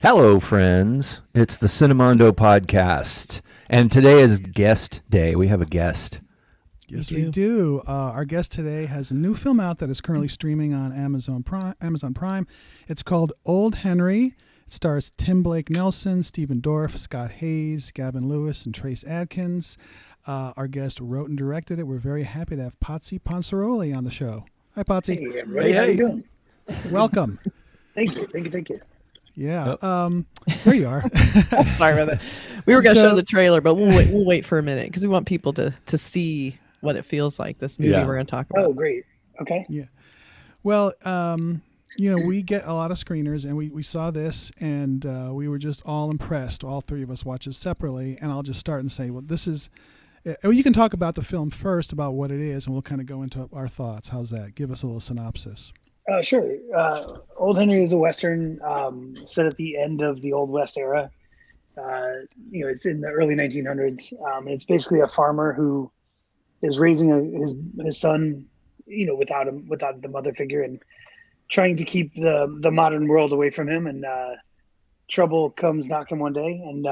Hello, friends. It's the Cinemondo podcast. And today is guest day. We have a guest. Yes, we do. Our guest today has a new film out that is currently streaming on Amazon Prime. It's called Old Henry. It stars Tim Blake Nelson, Stephen Dorff, Scott Hayes, Gavin Lewis, and Trace Adkins. Our guest wrote and directed it. We're very happy to have Potsy Ponciroli on the show. Hi, Potsy. Hey, everybody. How you doing? Welcome. Thank you. Yeah. There you are. Sorry about that. We were going to show the trailer, but we'll wait for a minute because we want people to see what it feels like, this movie we're going to talk about. Oh, great. Okay. Yeah. Well, we get a lot of screeners, and we saw this, and we were just all impressed. All three of us watched it separately, and I'll just start and say, well, this is... you can talk about the film first, about what it is, and we'll kind of go into our thoughts. How's that? Give us a little synopsis. Sure. Old Henry is a Western set at the end of the Old West era. It's in the early 1900s. And it's basically a farmer who is raising his son, without the mother figure, and trying to keep the modern world away from him. And trouble comes knocking one day, and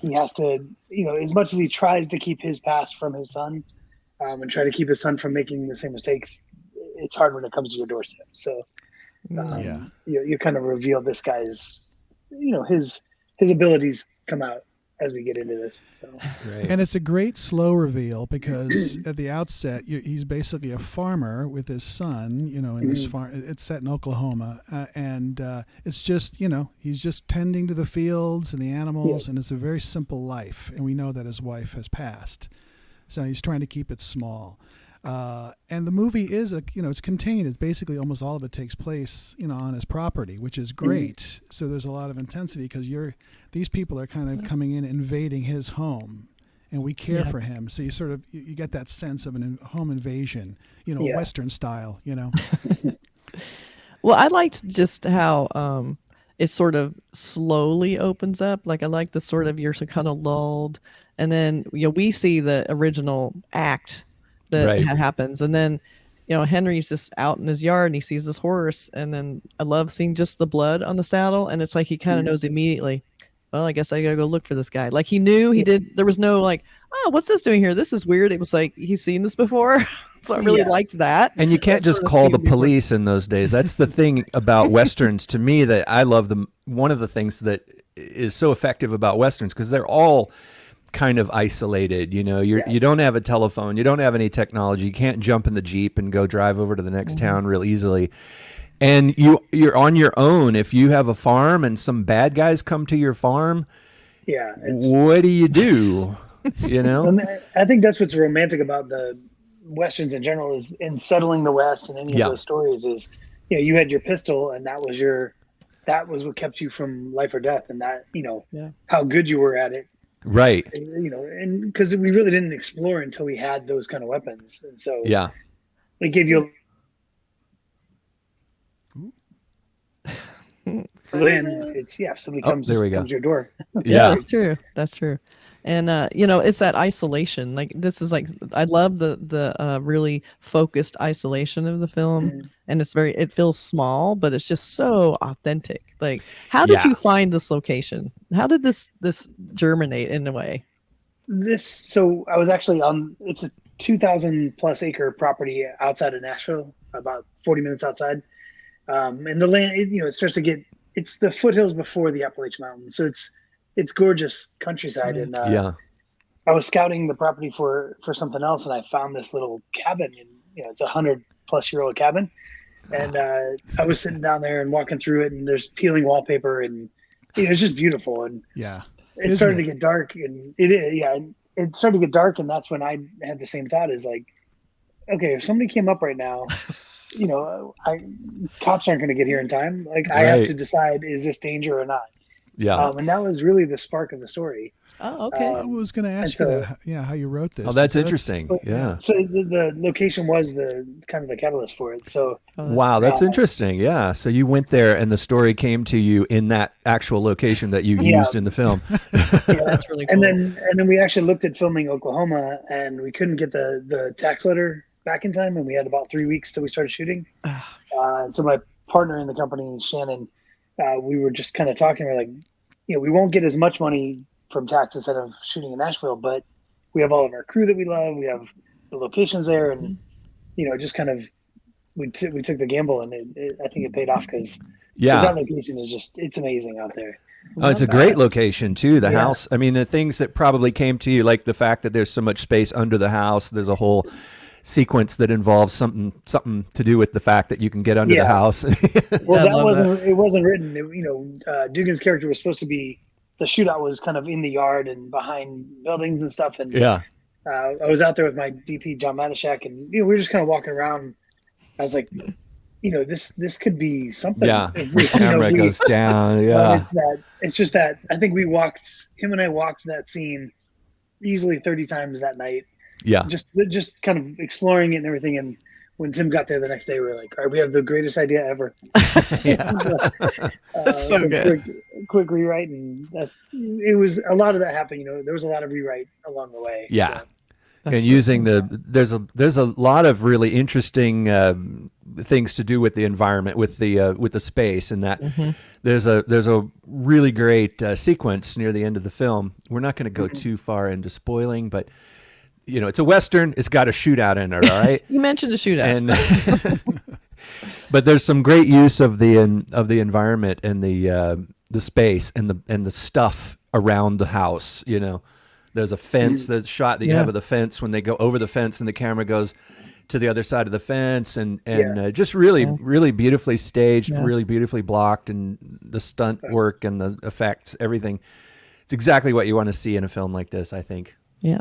he has to, as much as he tries to keep his past from his son, and try to keep his son from making the same mistakes, it's hard when it comes to your doorstep. So you kind of reveal this guy's, his abilities come out as we get into this. So Great. And it's a great slow reveal because at the outset, he's basically a farmer with his son, in this farm. It's set in Oklahoma. And it's just, he's just tending to the fields and the animals, and it's a very simple life. And we know that his wife has passed. So he's trying to keep it small. And the movie is it's contained. It's basically almost all of it takes place, on his property, which is great. So there's a lot of intensity because these people are kind of coming in, invading his home, and we care for him. So you get that sense of a home invasion, Western style, Well, I liked just how it sort of slowly opens up. Like I like the sort of, you're kind of lulled, and then we see the original act that happens, and then Henry's just out in his yard and he sees this horse, and then I love seeing just the blood on the saddle, and it's like he kind of knows immediately, well, I guess I gotta go look for this guy. Like he knew he did. There was no like, oh, what's this doing here? This is weird. It was like he's seen this before. So I really liked that. And you can't just call the police in those days. That's the thing about Westerns to me that I love them. One of the things that is so effective about Westerns, because they're all kind of isolated, you don't have a telephone, you don't have any technology, you can't jump in the Jeep and go drive over to the next town real easily, and you're on your own. If you have a farm and some bad guys come to your farm, what do you do? I think that's what's romantic about the Westerns in general, is in settling the West, and any of those stories is you had your pistol, and that was what kept you from life or death, and that how good you were at it. Right. And because we really didn't explore until we had those kind of weapons. And so it gave you if somebody comes to your door. That's true. And it's that isolation. Like this is like, I love the really focused isolation of the film, and it feels small, but it's just so authentic. Like, how did you find this location? How did this germinate in a way? So I was actually it's a 2,000 plus acre property outside of Nashville, about 40 minutes outside. And the land, it starts to it's the foothills before the Appalachian Mountains. So it's gorgeous countryside. And I was scouting the property for something else, and I found this little cabin, and it's 100-plus-year-old cabin. And I was sitting down there and walking through it, and there's peeling wallpaper, and it's just beautiful. And it started to get dark, and it started to get dark, and that's when I had the same thought: is like, okay, if somebody came up right now, cops aren't going to get here in time. Like I have to decide, is this danger or not? Yeah. And that was really the spark of the story. Oh, okay. I was going to ask you that. How you wrote this. Oh, that's interesting. So the location was the kind of the catalyst for it. So wow, that's interesting. Yeah. So you went there, and the story came to you in that actual location that you used in the film. That's really cool. And then we actually looked at filming Oklahoma, and we couldn't get the tax letter back in time, and we had about 3 weeks till we started shooting. So my partner in the company, Shannon, we were just kind of talking. We're like, we won't get as much money from tax instead of shooting in Nashville, but we have all of our crew that we love. We have the locations there, and just kind of we took the gamble, and I think it paid off because that location is it's amazing out there. Oh, it's a great location too. The house. I mean, the things that probably came to you, like the fact that there's so much space under the house. There's a whole sequence that involves something to do with the fact that you can get under the house. Well, it wasn't written. Dugan's character was supposed to be, the shootout was kind of in the yard and behind buildings and stuff. And I was out there with my DP John Matashak, and we were just kind of walking around. I was like, this could be something. Yeah, the camera goes down. Yeah, it's just that I think him and I walked that scene easily 30 times that night. Yeah, just kind of exploring it and everything. And when Tim got there the next day, we were like, all right, we have the greatest idea ever. That's so good. Quick rewrite, and it was a lot of that happened. There was a lot of rewrite along the way. Yeah. So. And using there's a lot of really interesting things to do with the environment, with the space, and that there's a really great sequence near the end of the film. We're not going to go too far into spoiling, but it's a Western. It's got a shootout in it, all right? You mentioned a shootout, but there's some great use of the environment and the space and the stuff around the house. There's a fence. There's a shot that you have of the fence when they go over the fence and the camera goes to the other side of the fence, and just really really beautifully staged, really beautifully blocked, and the stunt work and the effects, everything. It's exactly what you want to see in a film like this, I think. Yeah.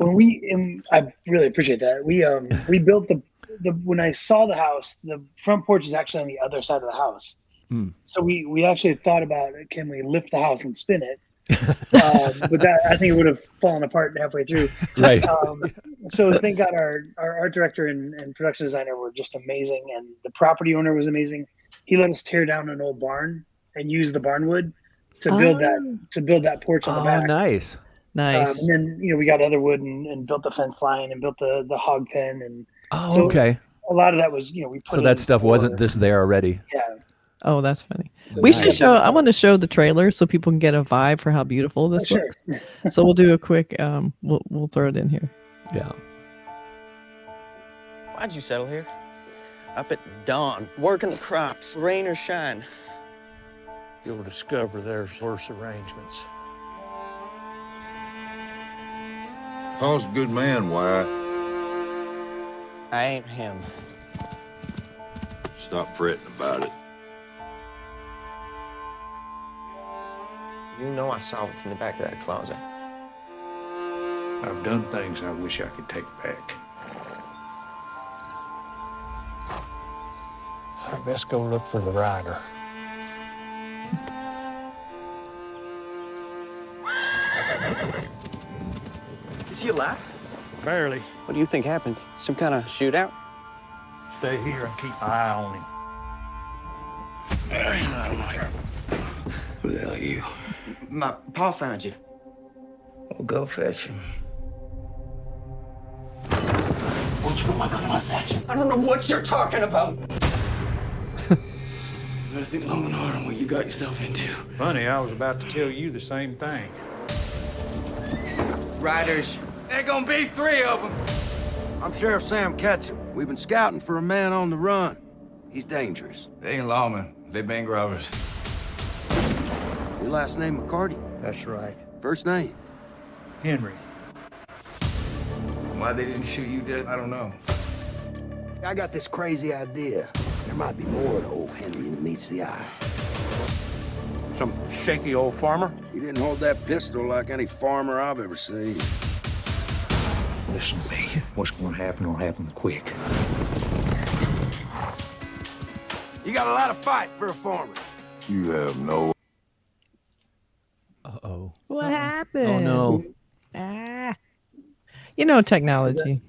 I really appreciate that. We built the when I saw the house, the front porch is actually on the other side of the house. So we actually thought about, can we lift the house and spin it? But that, I think it would have fallen apart halfway through. Right. So thank God our art director and production designer were just amazing, and the property owner was amazing. He let us tear down an old barn and use the barn wood to build that porch on the back. Oh, nice. And then we got other wood and built the fence line and built the hog pen, and okay. A lot of that was we put. So that stuff wasn't just there already. Yeah. Oh, that's funny. We should show. I want to show the trailer so people can get a vibe for how beautiful this looks. So we'll do a quick. We'll throw it in here. Yeah. Why'd you settle here? Up at dawn, working the crops, rain or shine. You'll discover there's worse arrangements. Paul's a good man, Wyatt. I ain't him. Stop fretting about it. You know I saw what's in the back of that closet. I've done things I wish I could take back. I best go look for the rider. Is he alive? Barely. What do you think happened? Some kind of shootout? Stay here and keep an eye on him. Who the hell are you? My pa found you. Well, go fetch him. Won't you put my gun in my satchel? I don't know what you're talking about. You better think long and hard on what you got yourself into. Funny, I was about to tell you the same thing. Riders. There gonna be 3 of them. I'm Sheriff Sam Ketchum. We've been scouting for a man on the run. He's dangerous. They ain't lawmen. They bank robbers. Your last name McCarty? That's right. First name? Henry. Why they didn't shoot you dead, I don't know. I got this crazy idea. There might be more to old Henry than meets the eye. Some shaky old farmer? He didn't hold that pistol like any farmer I've ever seen. Listen to me. What's going to happen will happen quick. You got a lot of fight for a farmer. You have no... Uh-oh. What happened? Oh, no. Technology.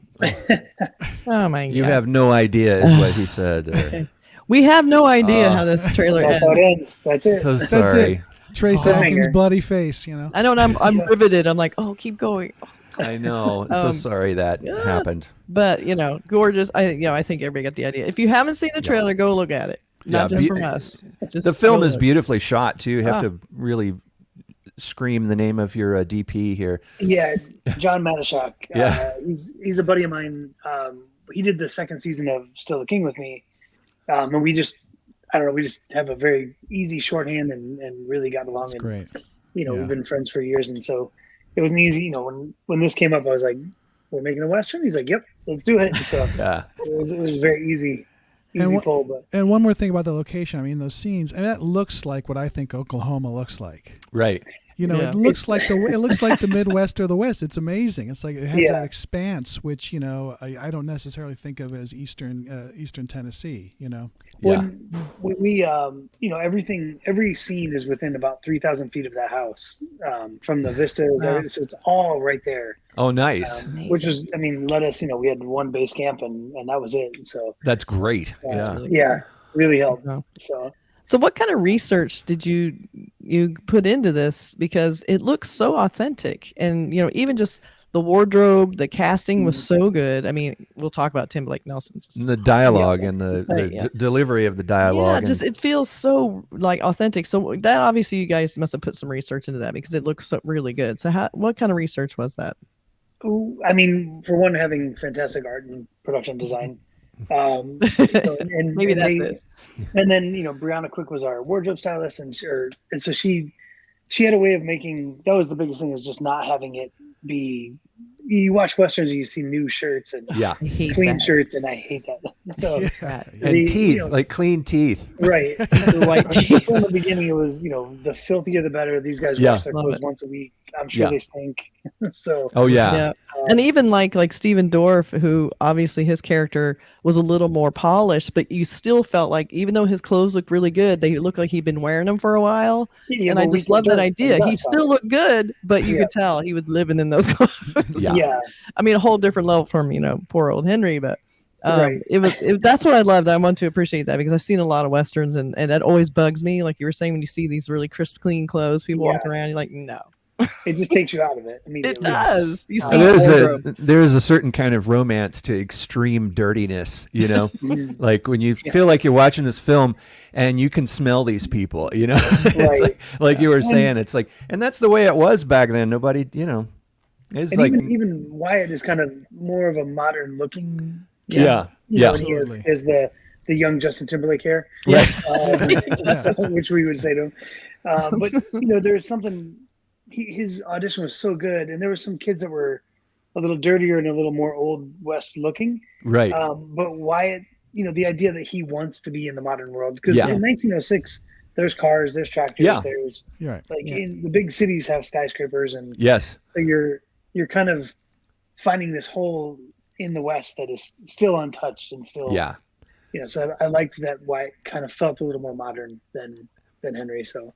Oh, my God. You have no idea is what he said. We have no idea how this trailer That's ends. how it ends. That's it. So That's sorry. it. Trace Atkins' bloody face, I know, and I'm riveted. I'm like, oh, keep going. I know. So sorry that happened. But gorgeous. I think everybody got the idea. If you haven't seen the trailer, go look at it. not just from us. Just the film is really- beautifully shot too. You have to really scream the name of your DP here. Yeah, John Matashak. Yeah. He's a buddy of mine. He did the second season of Still the King with me, and we just have a very easy shorthand and really got along. That's and, great. We've been friends for years, and so it was an easy. When this came up, I was like, "We're making a Western." He's like, "Yep, let's do it." And so Yeah. it was very easy And pull. But And one more thing about the location. I mean, those scenes. I mean, that looks like what I think Oklahoma looks like. Right. It looks like the Midwest or the West. It's amazing. It's like it has that expanse, which I don't necessarily think of as Eastern Tennessee. When we every scene is within about 3,000 feet of that house from the vistas. Wow. So it's all right there. Oh, nice. Which is, let us, we had one base camp and that was it. So That's great. Yeah. Really helped. Wow. So what kind of research did you put into this? Because it looks so authentic, and even just the wardrobe, the casting was so good. I mean, we'll talk about Tim Blake Nelson. And the dialogue and the delivery of the dialogue. Yeah, it feels so like authentic. So that obviously you guys must have put some research into that because it looks so really good. So what kind of research was that? I mean, for one, having fantastic art and production design. And Maybe that's it. And then Brianna Quick was our wardrobe stylist, and so she had a way of making. That was the biggest thing, is just not having it be. You watch westerns, and you see new shirts and clean shirts, and I hate that. So and teeth, like clean teeth, right? The white teeth. From the beginning, it was the filthier the better. These guys wash their clothes once a week. I'm sure they stink. So and even like Stephen Dorff, who obviously his character was a little more polished, but you still felt like even though his clothes looked really good, they looked like he'd been wearing them for a while. And I just love that idea. He still looked good, but you could tell he was living in those clothes. I mean, a whole different level from poor old Henry, but that's what I loved. I want to appreciate that because I've seen a lot of westerns, and that always bugs me. Like you were saying, when you see these really crisp, clean clothes, people walking around, you're like, no. It just takes you out of it immediately. It does. There is a certain kind of romance to extreme dirtiness, like when you feel like you're watching this film and you can smell these people, Right. like you were saying, it's like, and that's the way it was back then. Nobody, it's like even Wyatt is kind of more of a modern looking. He is the young Justin Timberlake hair, which we would say to him. But there's something. His audition was so good, and there were some kids that were a little dirtier and a little more Old West looking. Right. But Wyatt, the idea that he wants to be in the modern world, because in 1906, there's cars, there's tractors, there's in the big cities have skyscrapers, and so you're kind of finding this hole in the West that is still untouched and still so I liked that Wyatt kind of felt a little more modern than Henry. So.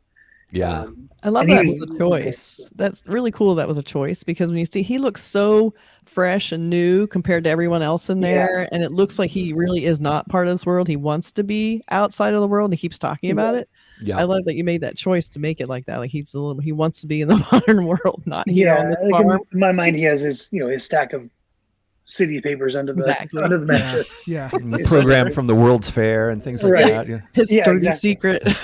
I love that was a choice. That's really cool. That was a choice because when you see, he looks so fresh and new compared to everyone else in there, and it looks like he really is not part of this world. He wants to be outside of the world, and he keeps talking about it. I love that you made that choice to make it like that. Like he wants to be in the modern world, not here on the farm. In my mind, he has his his stack of city papers under the mattress. The program from the World's Fair and things like that. His dirty secret.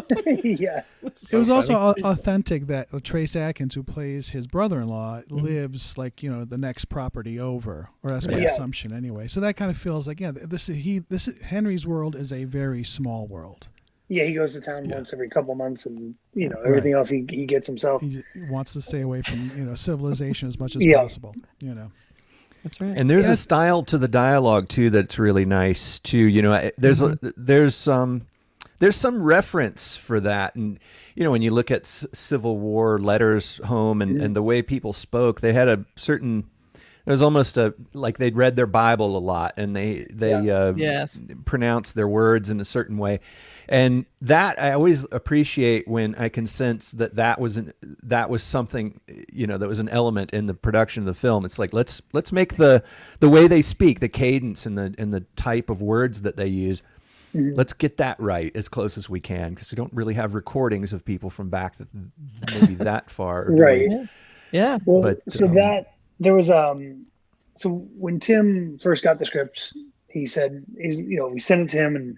It was also authentic that Trace Adkins, who plays his brother-in-law, lives like the next property over, or that's my assumption anyway. So that kind of feels like this is Henry's world is a very small world. Yeah, he goes to town once every couple months, and everything else he gets himself. He wants to stay away from civilization as much as possible. That's right. And there's a style to the dialogue too that's really nice too. There's some reference for that, and when you look at Civil War letters home and the way people spoke, they had a certain. It was almost like they'd read their Bible a lot, and they pronounced their words in a certain way, and that I always appreciate when I can sense that was something that was an element in the production of the film. It's like let's make the way they speak, the cadence and the type of words that they use. Let's get that right as close as we can, because we don't really have recordings of people from back maybe that far. Right. Yeah. Well, that there was so when Tim first got the script, he said, we sent it to him, and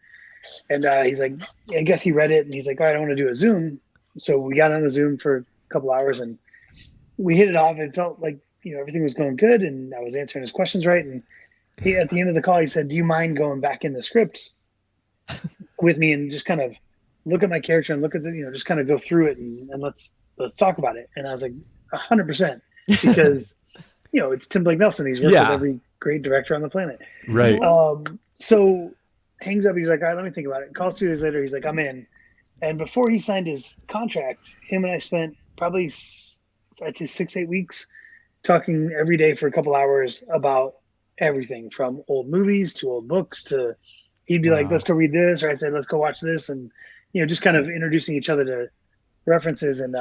And he's like, I guess he read it, and he's like, all right, I want to do a Zoom. So we got on a Zoom for a couple hours, and we hit it off. It felt like, everything was going good, and I was answering his questions right. And he, at the end of the call, he said, do you mind going back in the scripts with me and just kind of look at my character and look at the, just kind of go through it and let's talk about it. And I was like, 100%, because, it's Tim Blake Nelson. He's worked with every great director on the planet. Right. So hangs up. He's like, all right, let me think about it. Calls 2 days later. He's like, I'm in. And before he signed his contract, him and I spent probably, I'd say 6-8 weeks talking every day for a couple hours about everything from old movies to old books to, he'd be like, let's go read this, or I'd say, let's go watch this. And, just kind of introducing each other to references. And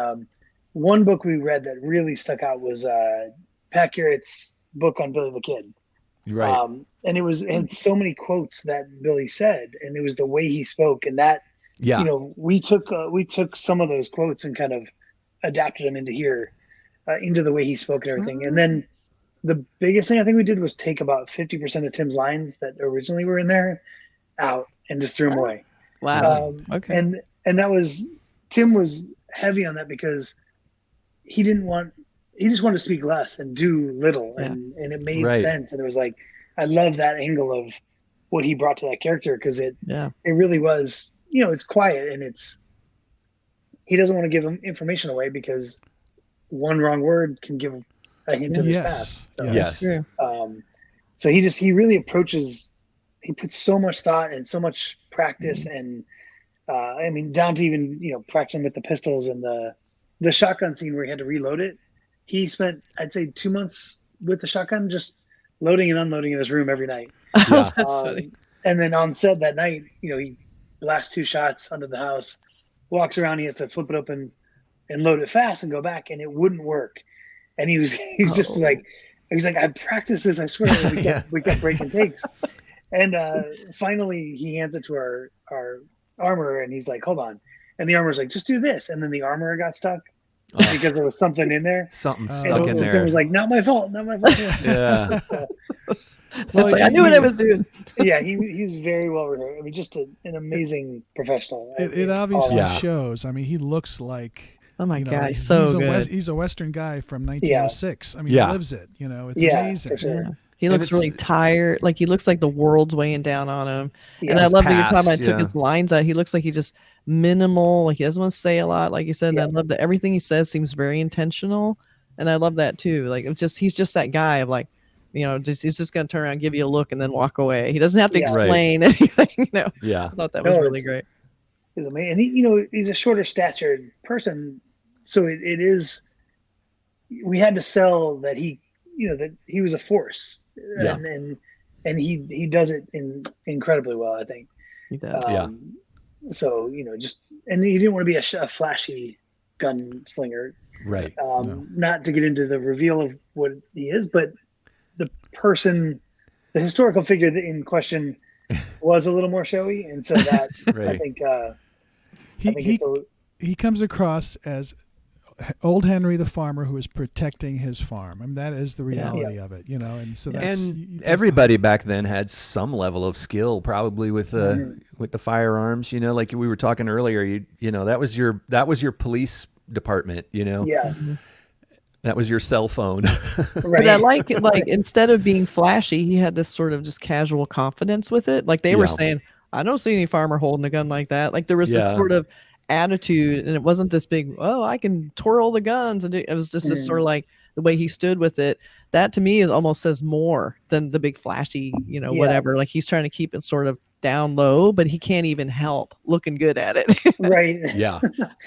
one book we read that really stuck out was Pat Garrett's book on Billy the Kid. Right. And it had so many quotes that Billy said, and it was the way he spoke. And that, we took some of those quotes and kind of adapted them into here, into the way he spoke and everything. And then the biggest thing I think we did was take about 50% of Tim's lines that originally were in there out and just threw them away. Wow. Okay. And that was, Tim was heavy on that because he just wanted to speak less and do little. And it made sense. And it was like, I love that angle of what he brought to that character, because it really was, it's quiet, and he doesn't want to give him information away because one wrong word can give a hint of his past. So, yes. So he really approaches, he puts so much thought and so much practice and down to even, practicing with the pistols and the shotgun scene where he had to reload it. He spent, I'd say, 2 months with the shotgun, just loading and unloading in his room every night. Yeah. That's funny. And then on set that night, he blasts 2 shots under the house, walks around, he has to flip it open and load it fast and go back, and it wouldn't work. And he's just like, I practiced this, I swear. We kept breaking takes. And finally he hands it to our armorer, and he's like, hold on. And the armorer's like, just do this. And then the armorer got stuck because there was something in there. Something stuck in there. Tim was like, not my fault. Yeah. Well, I knew what I was doing. Yeah, he's very well rehearsed. Just an amazing professional. It obviously shows. He looks like, oh my God, he's so good. He's a Western guy from 1906. He lives it. It's amazing. For sure. Yeah. He looks really tired. Like, he looks like the world's weighing down on him. And I love that every time I took his lines out, he looks like he just minimal. Like, he doesn't want to say a lot. Like you said, I love that everything he says seems very intentional. And I love that too. Like, he's just that guy of like, he's just going to turn around and give you a look and then walk away. He doesn't have to explain anything. Yeah. I thought that was really great. He's amazing. And he's a shorter statured person. So it is, we had to sell that that he was a force. Yeah. And he does it incredibly well, I think. He does. So, and he didn't want to be a flashy gunslinger. Right. Not to get into the reveal of what he is, but the historical figure in question was a little more showy. And so that, I think, he comes across as old Henry the farmer who is protecting his farm. That is the reality of it, and so that's, and everybody back then had some level of skill, probably with the firearms, like we were talking earlier, that was your police department, that was your cell phone. Right. But I like instead of being flashy, he had this sort of just casual confidence with it. Like, they were saying, I don't see any farmer holding a gun like that. Like, there was this sort of attitude, and it wasn't this big, I can twirl the guns, and it was just this sort of like the way he stood with it. That to me, it almost says more than the big flashy, whatever. Like, he's trying to keep it sort of down low, but he can't even help looking good at it. Right. Yeah.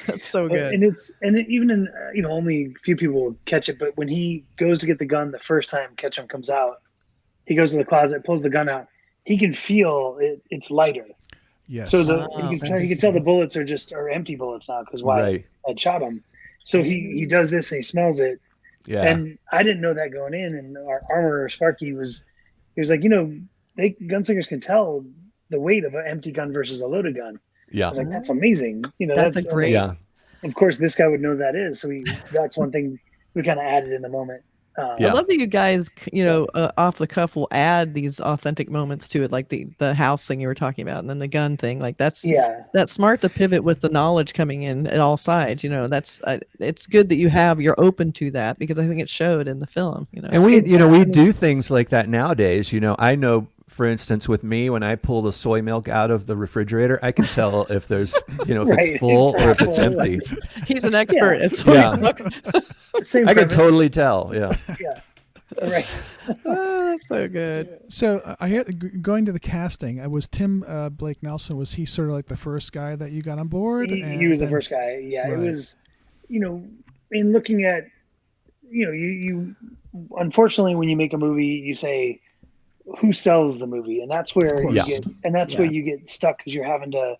That's so good. And even in only a few people will catch it, but when he goes to get the gun the first time Ketchum comes out, he goes to the closet, pulls the gun out, he can feel it's lighter. Yes. So you can tell the bullets are empty bullets now, because Wyatt had shot him. So he does this and he smells it. Yeah. And I didn't know that going in. And our armorer Sparky was like, gunslingers can tell the weight of an empty gun versus a loaded gun. Yeah. I was like, that's amazing. That's a great. Yeah. Of course, this guy would know that is. So that's one thing we kind of added in the moment. I love that you guys, off the cuff will add these authentic moments to it, like the house thing you were talking about, and then the gun thing. Like that's smart to pivot with the knowledge coming in at all sides. That's it's good that you're open to that, because I think it showed in the film. And we do things like that nowadays. I know, for instance, with me, when I pull the soy milk out of the refrigerator, I can tell if there's, if it's full or if it's empty. He's an expert at soy milk. Same I premise. can totally tell. Yeah. Yeah. Right. That's so good. So I had going to the casting. Was Tim Blake Nelson? Was he sort of like the first guy that you got on board? He was the first guy. Yeah, right. It was. In looking at, you unfortunately, when you make a movie, you say, who sells the movie, and that's where you get, where you get stuck, because you're having to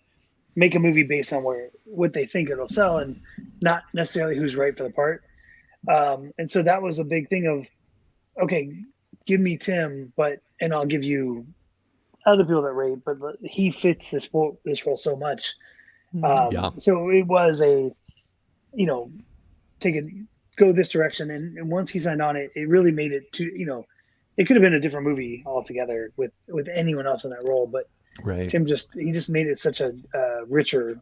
make a movie based on what they think it'll sell, and not necessarily who's right for the part. And so that was a big thing of, okay, give me Tim, and I'll give you other people that rate, but he fits this role so much. So it was go this direction, and once he signed on, it really made it to, it could have been a different movie altogether with anyone else in that role, but Tim just made it such a richer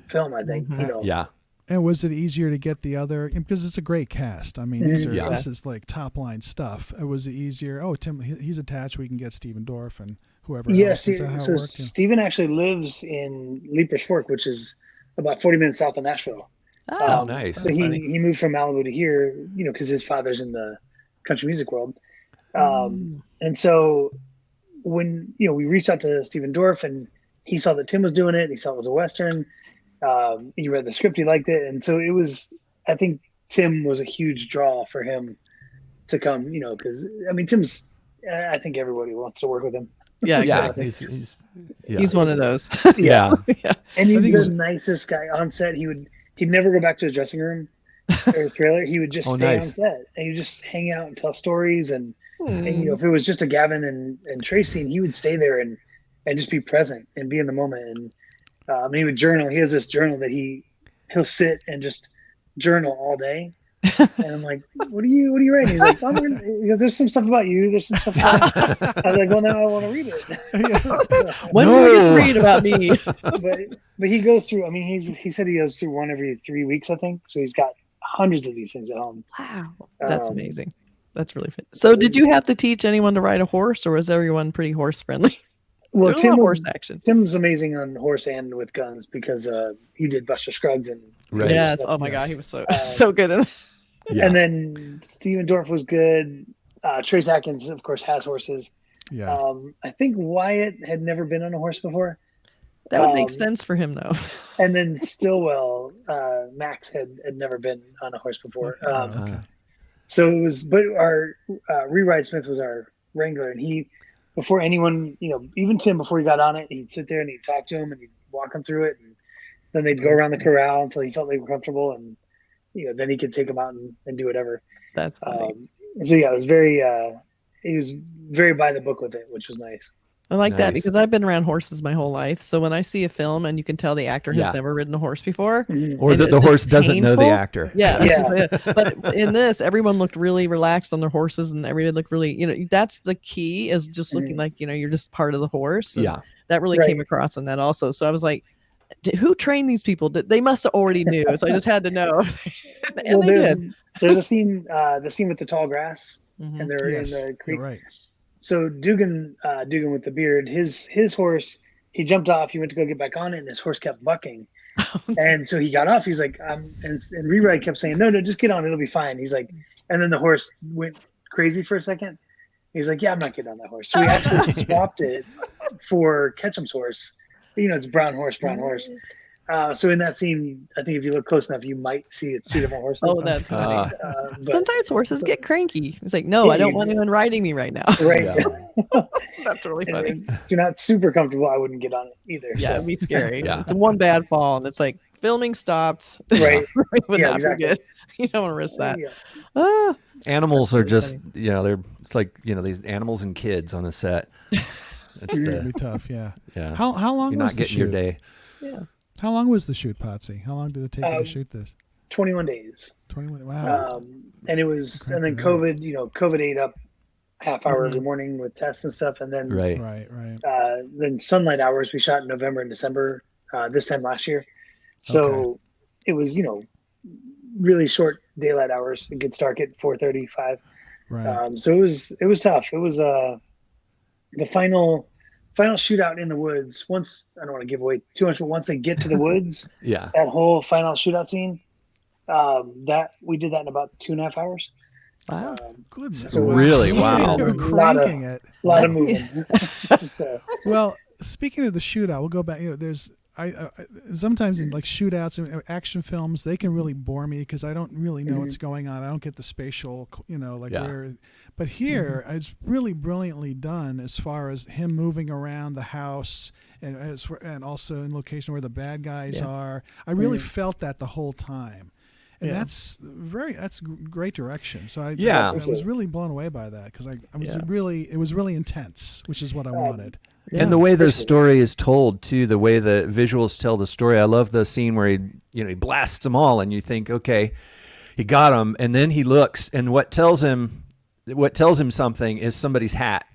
film, I think. Yeah. And was it easier to get the other, because it's a great cast? I mean, this is like top line stuff. Was it easier? Oh, Tim, he's attached. We can get Stephen Dorff and whoever else. Is that how it worked? Stephen actually lives in Leapers Fork, which is about 40 minutes south of Nashville. Oh, nice. So he moved from Malibu to here, because his father's in the country music world. And so when, we reached out to Stephen Dorff, and he saw that Tim was doing it, and he saw it was a Western. He read the script, he liked it, and so it was. I think Tim was a huge draw for him to come. Because Tim's. I think everybody wants to work with him. Yeah. He's one of those. Yeah. And he's the nicest guy on set. He'd never go back to the dressing room or trailer. He would just stay on set, and he'd just hang out and tell stories. And if it was just a Gavin and Trace scene, he would stay there and just be present and be in the moment. And he would journal. He has this journal that he'll sit and just journal all day. And I'm like, what are you writing? He's like, because there's some stuff about you. There's some stuff about I was like, well, now I want to read it. When do you read about me? But he goes through, he said he goes through one every 3 weeks, I think. So he's got hundreds of these things at home. Wow. That's amazing. That's really fit. So did you have to teach anyone to ride a horse, or was everyone pretty horse friendly? Well, Tim's amazing on horse and with guns, because he did Buster Scruggs and yes. Oh my God, he was so good in it. Yeah. And then Stephen Dorff was good. Trace Atkins, of course, has horses. Yeah. I think Wyatt had never been on a horse before. That would make sense for him, though. And then Stillwell, Max had never been on a horse before. So it was, but our Rewrite Smith was our wrangler, and before anyone, even Tim, before he got on it, he'd sit there and he'd talk to him and he'd walk him through it, and then they'd go around the corral until he felt they were comfortable, and then he could take them out and do whatever. That's funny. So yeah, it was very he was very by the book with it, which was nice. I like that, because I've been around horses my whole life. So when I see a film and you can tell the actor has never ridden a horse before, or that the horse doesn't know the actor. Yeah. But in this, everyone looked really relaxed on their horses, and everybody looked really, that's the key, is just looking like, you're just part of the horse. And that really came across in that also. So I was like, who trained these people? They must have already knew. So I just had to know. And there's a scene, the scene with the tall grass, and they're in the creek. Right. So Dugan with the beard, his horse, he jumped off. He went to go get back on it, and his horse kept bucking. And so he got off. He's like, and Rewrite kept saying, no, just get on. It'll be fine. He's like, and then the horse went crazy for a second. He's like, yeah, I'm not getting on that horse. So we actually swapped it for Ketchum's horse. It's brown horse. So in that scene, I think if you look close enough, you might see it's two different horses. Oh, that's funny. Sometimes horses get cranky. It's like, no, I don't want anyone riding me right now. Right. Yeah. That's really funny. If you're not super comfortable, I wouldn't get on it either. Yeah, it'd be scary. It's one bad fall, and it's like filming stopped. Right. Would not be good. You don't want to risk that. Yeah. Animals are just, it's like, these animals and kids on a set. It's gonna be tough. Yeah. Yeah. How long You're was not the getting shoot? your day. Yeah. How long was the shoot, Potsy? How long did it take you to shoot this? 21 days. 21. Wow. And it was, and then COVID, COVID ate up half hour every morning with tests and stuff. And then, Right. then sunlight hours we shot in November and December, this time last year. So it was, really short daylight hours. It gets dark at 4:35. Right. So it was tough. It was, the final shootout in the woods. Once, I don't want to give away too much, but once they get to the woods, that whole final shootout scene, that we did that in about 2.5 hours. Wow. Goodness. So really? Wow. You're cranking it. A lot of moving. So, Well, speaking of the shootout, we'll go back. There's I sometimes in like shootouts and action films, they can really bore me because I don't really know what's going on. I don't get the spatial, where. But here, it's really brilliantly done as far as him moving around the house and also in location where the bad guys are. I really felt that the whole time. And that's great direction. So I was really blown away by that because it was really intense, which is what I wanted. Yeah. And the way the story is told too, the way the visuals tell the story. I love the scene where he blasts them all, and you think, okay, he got them, and then he looks, and what tells him something is somebody's hat.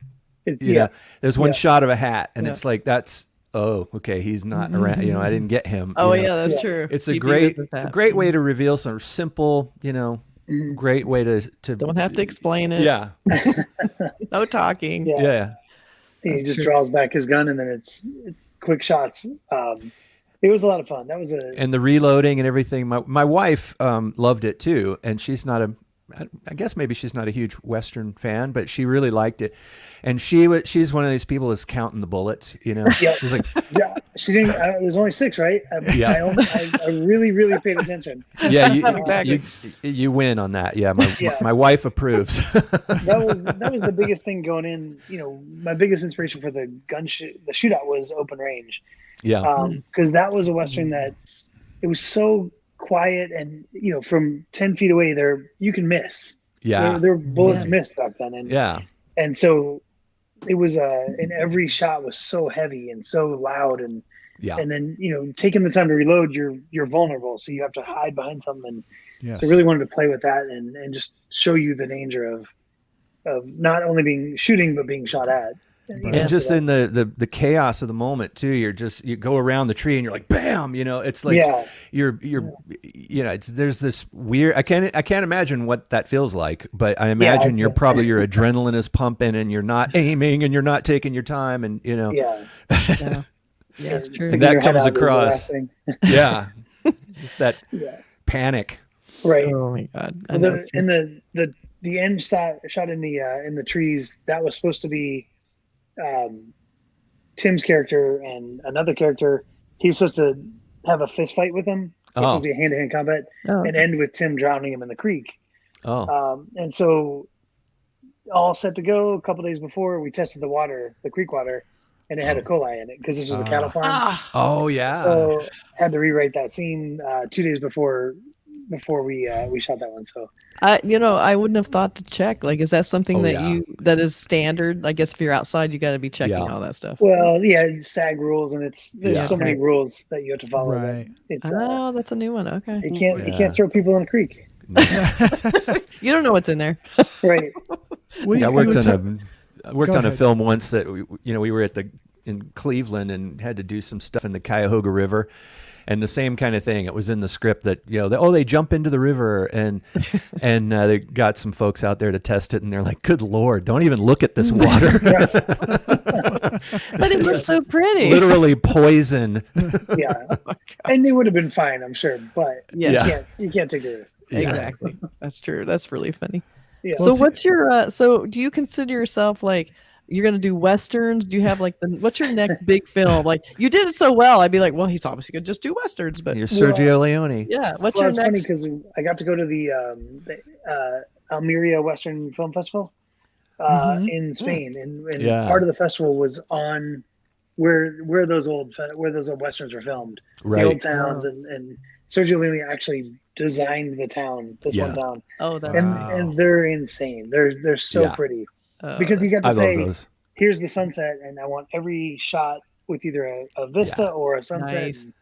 There's one shot of a hat, and it's like that's. Oh, okay. He's not around. I didn't get him. Oh, yeah, that's true. It's a great way to reveal some simple, great way to. Don't have to explain it. Yeah. No talking. Yeah. He just draws back his gun, and then it's quick shots. It was a lot of fun. That was and the reloading and everything. My wife loved it too, and she's not I guess maybe she's not a huge Western fan, but she really liked it. And she's one of these people that's counting the bullets, She's like, she didn't. There's only 6, right? I really, really paid attention. Yeah, you win on that. Yeah, my wife approves. That was the biggest thing going in. My biggest inspiration for the the shootout was Open Range. Yeah, because that was a Western that it was so quiet, and from 10 feet away, you can miss. Yeah, there were bullets missed back then, and so. It was and every shot was so heavy and so loud, and then taking the time to reload, you're vulnerable, so you have to hide behind something. So I really wanted to play with that and just show you the danger of not only being shooting but being shot at. And just in the chaos of the moment too, you go around the tree and you're like, bam, it's like you're there's this weird, I can't imagine what that feels like, but I imagine your adrenaline is pumping and you're not aiming and you're not taking your time, and it's true. That comes across. Just that panic. Right. Oh my God. And the end shot in the trees, that was supposed to be Tim's character and another character. He was supposed to have a fist fight with him. It was supposed to be hand-to-hand combat and end with Tim drowning him in the creek. And so all set to go. A couple days before, we tested the creek water, and it had E. coli in it because this was a cattle farm. Oh yeah. So had to rewrite that scene 2 days before we shot that one. So I wouldn't have thought to check. Like, is that something that is standard? I guess if you're outside, you got to be checking all that stuff. Well, it's SAG rules, and there's so many rules that you have to follow. Right. That's a new one. Okay. You can't throw people in a creek. You don't know what's in there. Right. I worked on a film once that we were in Cleveland and had to do some stuff in the Cuyahoga River. And the same kind of thing. It was in the script that they jump into the river, and they got some folks out there to test it, and they're like, "Good Lord, don't even look at this water." But it looks so pretty. Literally poison. And they would have been fine, I'm sure. But you can't take the risk. Exactly. That's true. That's really funny. Yeah. So what's your so do you consider yourself like you're going to do Westerns? Do you have what's your next big film? Like, you did it so well. I'd be like, well, he's obviously going to just do Westerns, but you're Sergio Leone. Yeah. What's your next? Funny because I got to go to the Almeria Western Film Festival in Spain. And part of the festival was on where those old Westerns were filmed. Right. The old towns. And Sergio Leone actually designed the town, one town. Oh, that's and they're insane. They're so pretty. Because you got to say, here's the sunset, and I want every shot with either a vista or a sunset. Nice.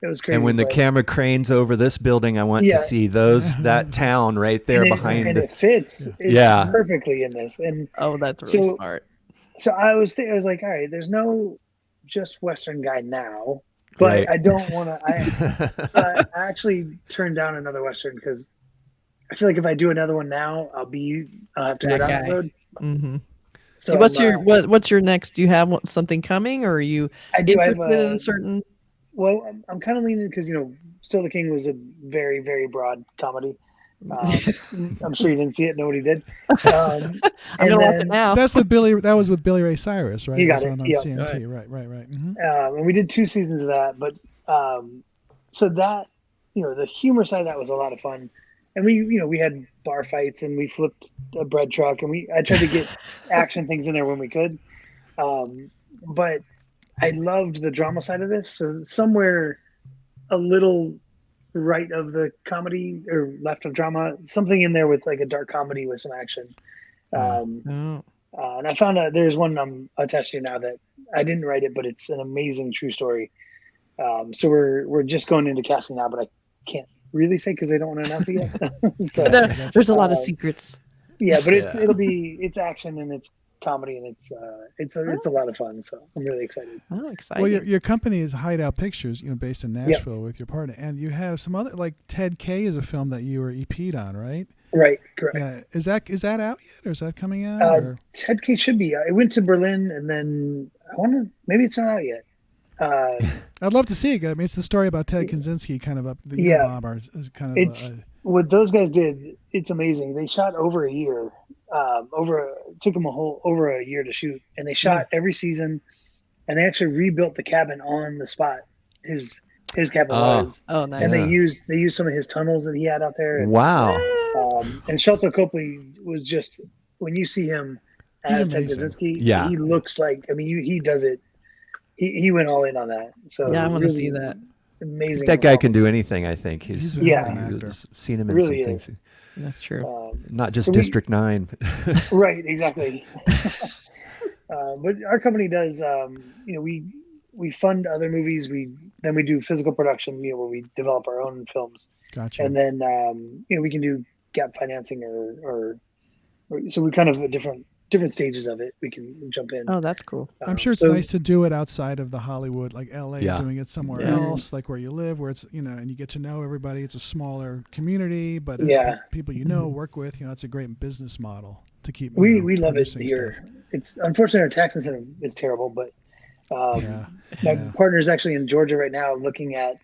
It was crazy. And when the camera cranes over this building, I want to see that town right there behind. And it fits perfectly in this. And that's really smart. So I was like, all right, there's no just Western guy now, but I don't want to. So I actually turned down another Western because I feel like if I do another one now, I'll have to go down that road. Mm-hmm. So what's your next? Do you have something coming, or are you interested in a certain? Well, I'm kind of leaning because Still the King was a very, very broad comedy. I'm sure you didn't see it. Nobody did. I'm gonna watch it now. That's with Billy. That was with Billy Ray Cyrus, right? You got it. On CMT. Right. Mm-hmm. And we did 2 seasons of that, but so that the humor side of that was a lot of fun, and we had bar fights and we flipped a bread truck and I tried to get action things in there when we could, but I loved the drama side of this. So somewhere a little right of the comedy or left of drama, something in there with like a dark comedy with some action. And I found out there's one I'm attached to now that I didn't write it, but it's an amazing true story. So we're just going into casting now, but I can't really say because they don't want to announce it yet. So there's a lot of secrets. Yeah, but it's action and it's comedy and it's a lot of fun. So I'm really excited. Oh, excited. Well, your company is Hideout Pictures, based in Nashville with your partner, and you have some other, like Ted K is a film that you were EP'd on, right? Right, correct. Is that out yet, or is that coming out? Ted K should be. It went to Berlin, and then maybe it's not out yet. I'd love to see it. I mean, it's the story about Ted Kaczynski, kind of up the bomber. Kind of what those guys did. It's amazing. They shot over a year. Took them over a year to shoot, and they shot every season, and they actually rebuilt the cabin on the spot. His cabin was. Oh, nice. And they used some of his tunnels that he had out there. And, wow. And Shelton Copley was just, when you see him as Ted Kaczynski, he looks like, I mean, he does it. He went all in on that. So yeah, I want to see that. Amazing. That guy can do anything. I think he's an actor. Seen him in really some things. That's true. Not just District 9. Right, exactly. But our company does, we fund other movies. Then we do physical production, where we develop our own films. Gotcha. And then, we can do gap financing or so we kind of different stages of it. We can jump in. Oh, that's cool. I'm sure it's nice to do it outside of the Hollywood, like LA, doing it somewhere else, like where you live, where it's, and you get to know everybody. It's a smaller community, but people work with, it's a great business model to keep. We love it here. It's unfortunately our tax incentive is terrible, but my partner is actually in Georgia right now looking at,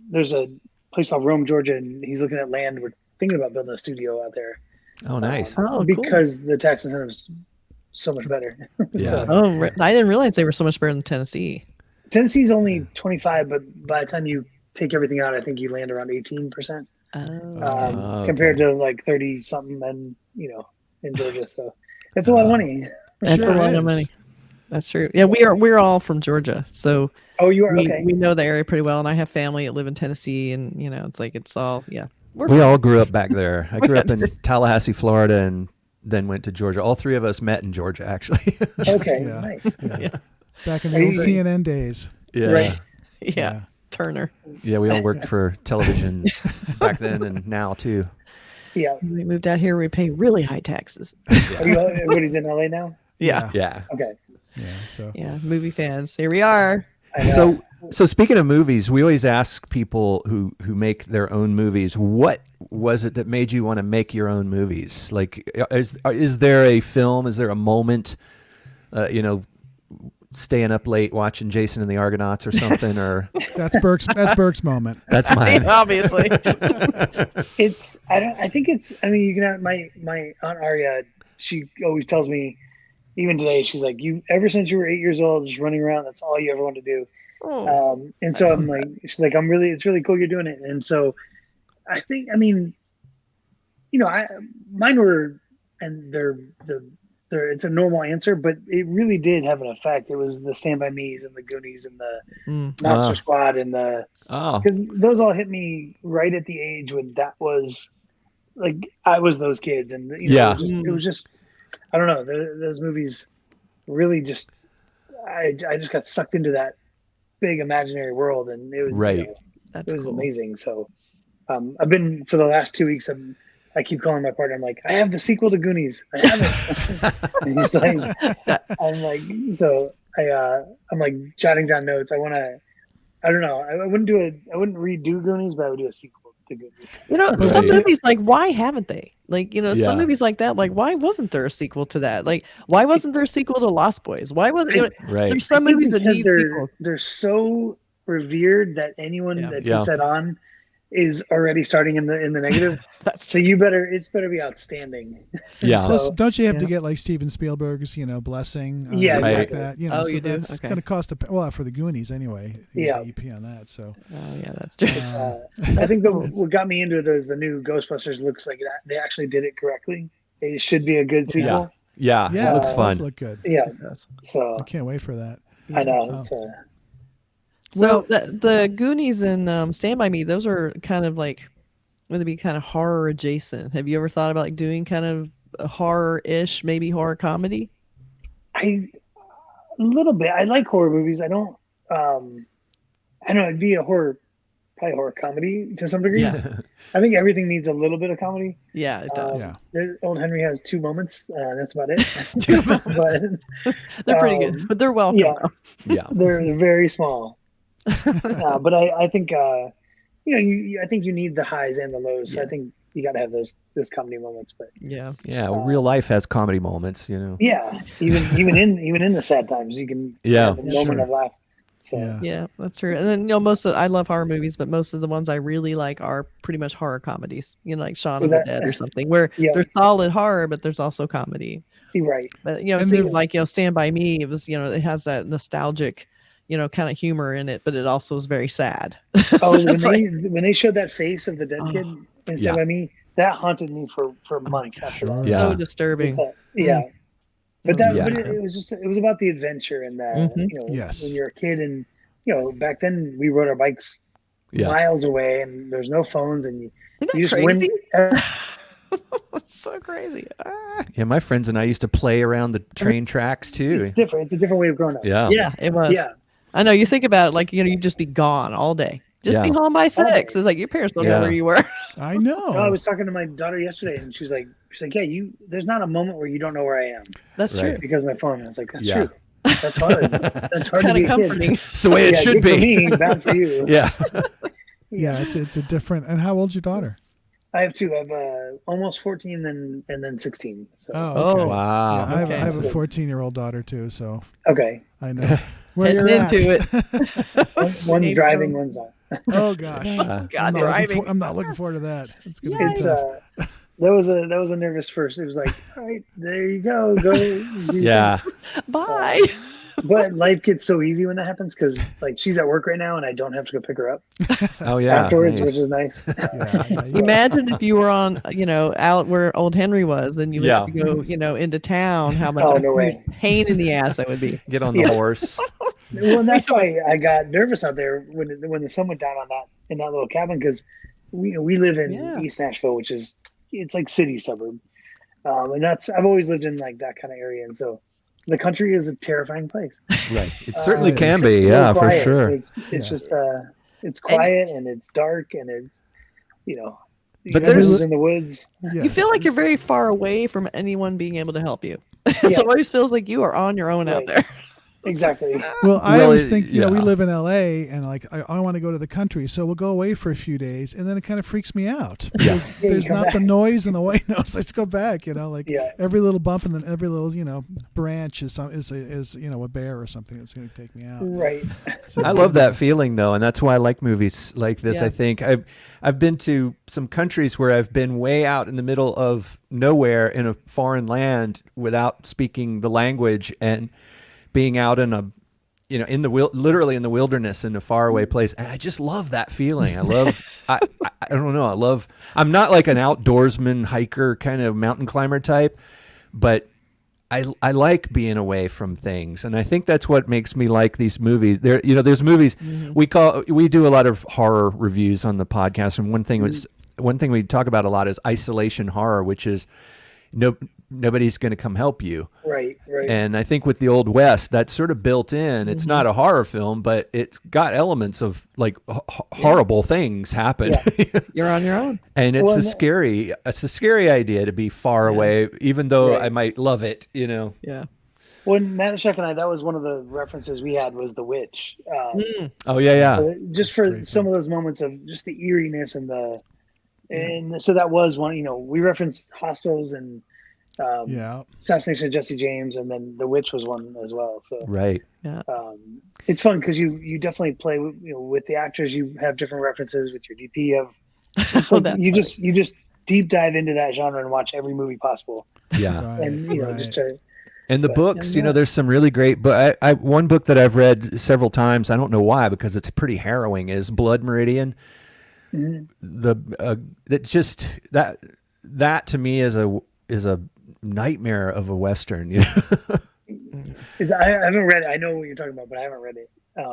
there's a place called Rome, Georgia, and he's looking at land. We're thinking about building a studio out there. Oh, nice. Because the tax incentive is so much better. Yeah. I didn't realize they were so much better than Tennessee. Tennessee's only 25, but by the time you take everything out, I think you land around 18%. Compared to like 30 something and in Georgia. So it's a lot of money. That's a lot of money. That's true. Yeah, we're all from Georgia. So you are? Okay. We know the area pretty well, and I have family that live in Tennessee, and it's all We all grew up back there. I grew up in Tallahassee, Florida, and then went to Georgia. All 3 of us met in Georgia, actually. Okay, nice. Yeah. Back in the old CNN days. Yeah. Right. Yeah. Turner. Yeah, we all worked for television back then and now, too. Yeah. We moved out here. We pay really high taxes. Everybody's in LA now? Yeah. Okay. Yeah. Movie fans. Here we are. So speaking of movies, we always ask people who make their own movies, what was it that made you want to make your own movies? Like, is there a film? Is there a moment? Staying up late watching Jason and the Argonauts or something, or that's Burk's moment. That's mine. Obviously. I mean, you can have my Aunt Aria. She always tells me, even today, she's like, ever since you were 8 years old, just running around, that's all you ever wanted to do. And so I'm like, she's like, it's really cool you're doing it. And so I think, I mean, mine were, and they're it's a normal answer, but it really did have an effect. It was the Stand By Me's and the Goonies and the Monster Squad and because those all hit me right at the age when that was like, I was those kids. And it was just, I don't know, those movies really just, I just got sucked into that big imaginary world, and it was Right. That's it was cool. amazing. So I've been for the last 2 weeks. I keep calling my partner. I'm like, I have the sequel to Goonies. I have it. And he's like, I'm like, so I'm like jotting down notes. I don't know. I wouldn't redo Goonies, but I would do a sequel to Goonies. You know, Right. some movies, like, why haven't they? Like, you know, some Yeah. movies like that, like, why wasn't there a sequel to that? Like, why wasn't there a sequel to Lost Boys? Why wasn't, you know, Right. there's some I think movies that because need sequels. they're so revered that anyone Yeah. that Yeah. puts that on is already starting in the negative. That's So it's better be outstanding. Yeah. Plus, So- don't you have to Yeah. get like Steven Spielberg's, blessing? Yeah, things like exactly. that. Oh, so you do? that's Okay. going to cost for the Goonies anyway. He was Yeah. the EP on that. So Oh, yeah, that's true. I think what got me into it is the new Ghostbusters looks like they actually did it correctly. It should be a good sequel. Yeah. yeah, It looks it fun. does look good. Yeah. Yes. So I can't wait for that. I know. Oh. It's, So Well- the Goonies and Stand By Me, those are kind of like, would they be kind of horror adjacent? Have you ever thought about like doing kind of a horror-ish, maybe horror comedy? a little bit. I like horror movies. I don't know. It'd be probably horror comedy to some degree. Yeah. I think everything needs a little bit of comedy. Yeah, it does. Yeah. Old Henry has 2 moments. That's about it. Two moments. But They're pretty good, but they're welcome. yeah. though. Yeah. they're very small. But I think I think you need the highs and the lows. So Yeah. I think you got to have those comedy moments. But Yeah. Yeah. Well, real life has comedy moments, you know. yeah, even in the sad times, you can Yeah. have a moment Sure. of laugh. So Yeah. Yeah, that's true. And then I love horror movies, but most of the ones I really like are pretty much horror comedies. You know, like Shaun of Was the that- Dead or something, where Yeah. they're solid horror, but there's also comedy. you're right. But you know, And see, they've- like Stand By Me, it was it has that nostalgic, kind of humor in it, but it also is very sad. Oh, So it's like- when they showed that face of the dead kid instead Yeah. of me, that haunted me for months after that. Yeah. so disturbing. Just that- yeah. But Yeah. it was about the adventure and that Mhm. Yes. when you're a kid and back then we rode our bikes Yeah. miles away and there's no phones and you Isn't you that just win. crazy? It's so crazy. Ah. Yeah. My friends and I used to play around the train tracks too. It's different. It's a different way of growing up. Yeah. Yeah, it was. Yeah. I know. You think about it, like you'd just be gone all day. Just be Yeah. home by 6. It's like your parents don't know Yeah. where you were. I know. No, I was talking to my daughter yesterday and she's like, yeah, there's not a moment where you don't know where I am That's Right. true. because of my phone. I was like, that's Yeah. true. That's hard. That's hard to Kind be of a kid. comforting. It's the way it Yeah, should good for be. me, bad for you. Yeah. yeah, it's a different. And how old's your daughter? I have 2. I have almost 14 and then 16. So Oh, Oh. okay. Wow. Yeah, I have Okay. a 14-year-old daughter too, so okay, I know where Getting you're at. into it. one's Age driving, gone. one's not. Oh gosh, God, I'm not, driving. I'm not looking forward to that. It's gonna be It's tough. that was a nervous first. It was like, all right, there you go, go. do your Yeah. thing. Bye. But life gets so easy when that happens because like she's at work right now and I don't have to go pick her up Oh yeah. afterwards, Nice. which is nice. Yeah, Imagine if you were on, out where old Henry was, and you would have to go, into town. How much Oh, of no a way. pain in the ass that would be. Get on the Yeah. horse. Well, and that's why I got nervous out there when the sun went down in that little cabin because we live in Yeah. East Nashville, which is it's like city suburb, and I've always lived in like that kind of area, and so the country is a terrifying place. Right. It certainly It's can It's just be. real Yeah, for quiet. sure. It's Yeah. just it's quiet and it's dark and it's But everyone's there's- in the woods. yes. You feel like you're very far away from anyone being able to help you. Yeah. So it always feels like you are on your own out Right. there. Exactly. Well, I Well, always it- think, we yeah. live in LA and like, I want to go to the country. So we'll go away for a few days and then it kind of freaks me out. Yeah. Because Yeah, you there's come not the back. noise and the white noise. Let's go back, like Yeah. every little bump and then every little, branch is a bear or something that's going to take me out. Right. So, I love that feeling though, and that's why I like movies like this. Yeah. I think I've been to some countries where I've been way out in the middle of nowhere in a foreign land without speaking the language and being out in a literally in the wilderness in a faraway place, and I just love that feeling. I love I don't know, I'm not like an outdoorsman hiker kind of mountain climber type, but I like being away from things, and I think that's what makes me like these movies. There's movies we do a lot of horror reviews on the podcast, and one thing we talk about a lot is isolation horror, which is nobody's going to come help you. Right. And I think with the Old West, that's sort of built in. It's not a horror film, but it's got elements of like horrible things happen. Yeah. You're on your own. And it's a scary idea to be far away, even though I might love it, you know? Yeah. When Matashek and I, that was one of the references we had was The Witch. Oh yeah. Just for some of those moments of just the eeriness and so that was one, you know, we referenced Hostels and Assassination of Jesse James, and then The Witch was one as well. So right. Yeah. It's fun because you definitely play with the actors. You have different references with your DP of you just deep dive into that genre and watch every movie possible. Yeah. And just try. And the books, there's some really great. But one book that I've read several times, I don't know why, because it's pretty harrowing, is Blood Meridian. Mm-hmm. It's just that to me is a nightmare of a Western. You know? I haven't read it. I know what you're talking about, but I haven't read it.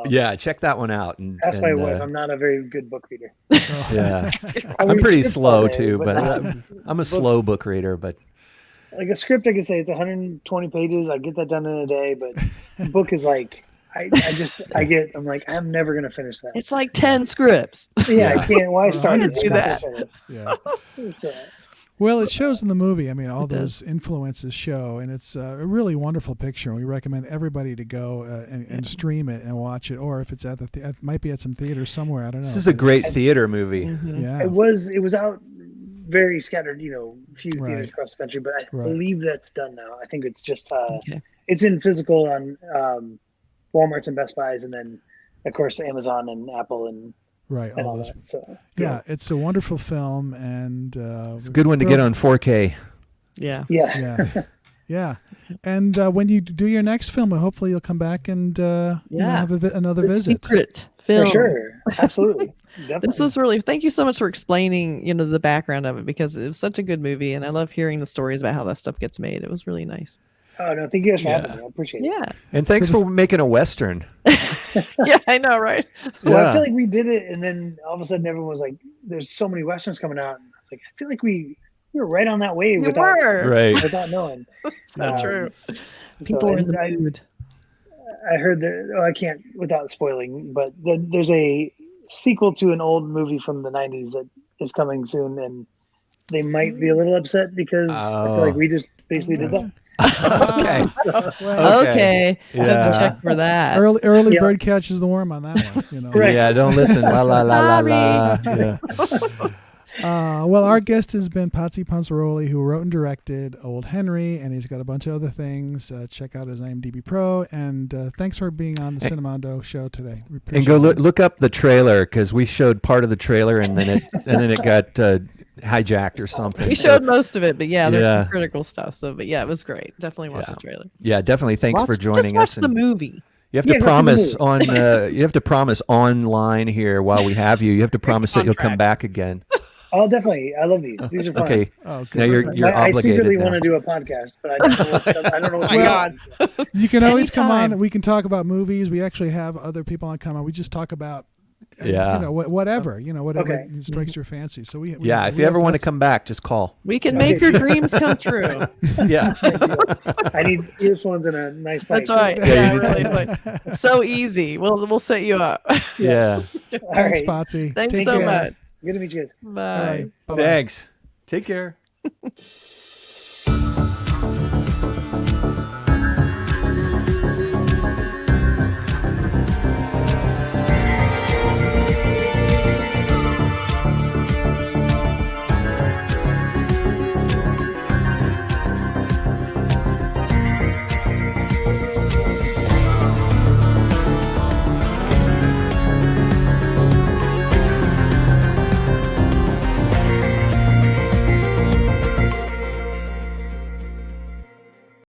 Yeah, check that one out. That's my wife. I'm not a very good book reader. Yeah, I'm pretty slow too, but I'm a slow book reader. But like a script, I can say it's 120 pages. I get that done in a day, but the book is like I'm like, I'm never gonna finish that. It's like 10 scripts. Yeah, I can't. Why start to do that? Yeah. Well, it shows in the movie. I mean, all those influences show, and it's a really wonderful picture. We recommend everybody to go and stream it and watch it, or if it's at it might be at some theater somewhere. I don't know. This is a great theater movie. Mm-hmm. Yeah, it was out very scattered, few theaters across the country, but I believe that's done now. I think it's just it's in physical on Walmart's and Best Buys, and then of course Amazon and Apple and all all those. that. So yeah, it's a wonderful film, and it's a good one to get on 4K. Yeah. Yeah. And when you do your next film, hopefully you'll come back and have another visit. Secret film. For sure, absolutely. This was really. Thank you so much for explaining, the background of it, because it was such a good movie, and I love hearing the stories about how that stuff gets made. It was really nice. Oh no, thank you guys for having me. I appreciate it. Yeah. And thanks for making a Western. Yeah, I know, right? Well, I feel like we did it, and then all of a sudden everyone was like, "There's so many Westerns coming out." And I was like, I feel like we were right on that wave without knowing. It's not true. People are in the mood. I heard that. I can't without spoiling, but there's a sequel to an old movie from the 90s that is coming soon, and they might be a little upset because I feel like we just basically did that. Okay. Yeah. Check for that. Early bird catches the worm on that one. Right. Yeah, don't listen. La la la la la. Yeah. Well, our guest has been Potsy Ponciroli, who wrote and directed Old Henry, and he's got a bunch of other things. Check out his IMDb Pro, and thanks for being on the Cinemondo show today. And go look up the trailer, because we showed part of the trailer, and then it got hijacked or something. We showed most of it, but there's some critical stuff. So, but it was great. Definitely watch the trailer. Yeah, definitely. Thanks for joining us. Just watch the movie. You have to promise you have to promise online here while we have you. You have to promise that you'll come back again. Oh, definitely. I love these. These are fun. Okay. Oh, now you're obligated. I secretly now. want to do a podcast, but I don't know what God. You can always come on. We can talk about movies. We actually have other people on come on. We just talk about whatever strikes your fancy. So we if you ever want to come back, just call. We can make your dreams come true. Yeah. I need earphones and a nice mic. That's right. Yeah, really. So easy. We'll set you up. Yeah. Thanks, Potsy. Thanks so much. Good to meet you guys. Bye. Bye-bye. Thanks. Take care.